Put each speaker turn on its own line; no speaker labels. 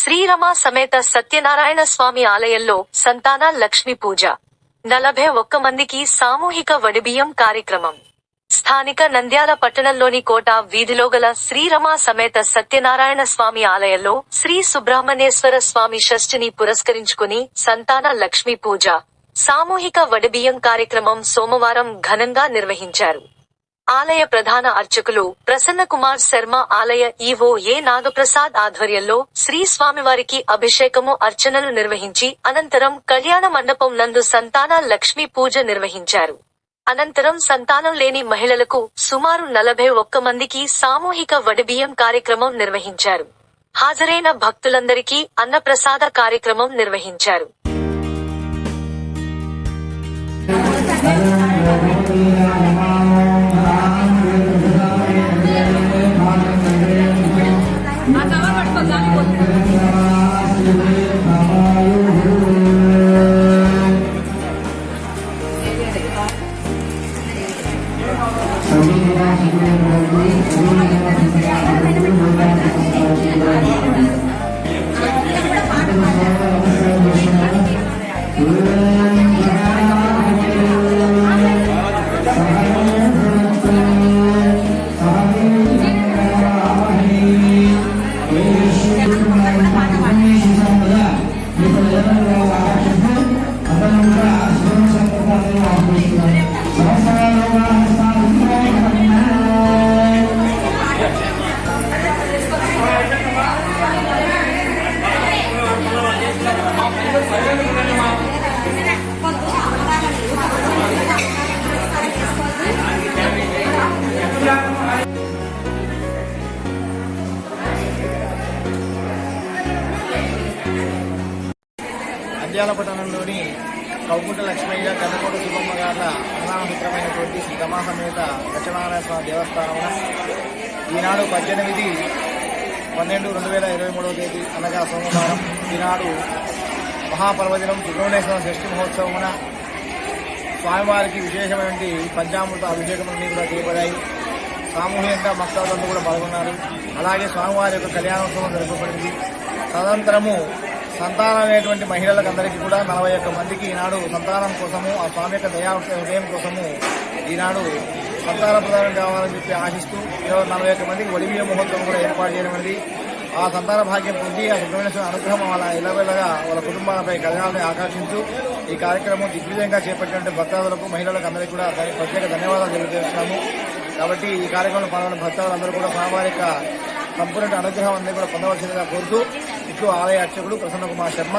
శ్రీరమ సమేత సత్యనారాయణ స్వామి ఆలయంలో సంతాన లక్ష్మి పూజ. 41 మందికి సామూహిక వడిబియ్యం కార్యక్రమం. స్థానిక నంద్యాల పట్టణంలోని కోట వీధిలో గల శ్రీరమ సమేత సత్యనారాయణ స్వామి ఆలయంలో శ్రీ సుబ్రహ్మణ్యేశ్వర స్వామి షష్ఠిని పురస్కరించుకుని సంతాన లక్ష్మి పూజ, సామూహిక వడిబియ్యం కార్యక్రమం సోమవారం ఘనంగా నిర్వహించారు. ఆలయ ప్రధాన అర్చకులు ప్రసన్న కుమార్ శర్మ, ఆలయ ఈవో ఏ నాగప్రసాద్ ఆధ్వర్యంలో శ్రీ స్వామివారికి అభిషేకము, అర్చనలు నిర్వహించి అనంతరం కళ్యాణ మండపం నందు సంతాన లక్ష్మీ పూజ నిర్వహించారు. అనంతరం సంతానం లేని మహిళలకు సుమారు 41 మందికి సామూహిక వడిబియ్యం కార్యక్రమం నిర్వహించారు. హాజరైన భక్తులందరికీ అన్నప్రసాద కార్యక్రమం నిర్వహించారు.
నంద్యాల పట్టణంలోని కౌకుంట లక్ష్మయ్య, కన్నకోట సుబ్బమ్మ గార్ల ప్రధానమిత్రమైనటువంటి శ్రీ రమా సమేత సత్యనారాయణ స్వామి దేవస్థానం ఈనాడు 18/12/2023 తేదీ అనగా సోమవారం ఈనాడు మహాపర్వదినం సుబ్రహ్మణ్యేశ్వర షష్ఠి మహోత్సవమున స్వామివారికి విశేషమైనటువంటి పంచామృత అభిషేకములన్నీ కూడా చేయబడాయి. సామూహికంగా భక్తులందరూ కూడా పాల్గొన్నారు. అలాగే స్వామివారి యొక్క కళ్యాణోత్సవం జరపబడింది. తదనంతరము సంతానమైనటువంటి మహిళలకు అందరికీ కూడా 41 మందికి ఈనాడు సంతానం కోసము, ఆ స్వామి యొక్క ఉదయం కోసము ఈనాడు సంతాన ప్రదానం కావాలని చెప్పి ఆశిస్తూ 41 మందికి వడిబియ్య మహోత్సవం కూడా ఏర్పాటు చేయడమైనది. ఆ సంతాన భాగ్యం పొంది ఆ సుబ్రహ్మణ్యేశ్వర అనుగ్రహం వాళ్ళ ఇళ్ళవేళగా వాళ్ళ కుటుంబాలపై కళ్యాణాన్ని ఆకర్షించు ఈ కార్యక్రమం దిగ్విజయంగా చేపట్టినటువంటి భక్తాదులకు, మహిళలకు అందరికీ కూడా ప్రత్యేక ధన్యవాదాలు తెలియజేస్తున్నాము. కాబట్టి ఈ కార్యక్రమంలో పాల్గొన్న భక్తాదులందరూ కూడా స్వామివారి యొక్క సంపూర్ణ అనుగ్రహం అందరూ కూడా పొందవలసిందిగా కోరుతూ ఇట్లు ఆలయ అర్చకుడు ప్రసన్న కుమార్ శర్మ.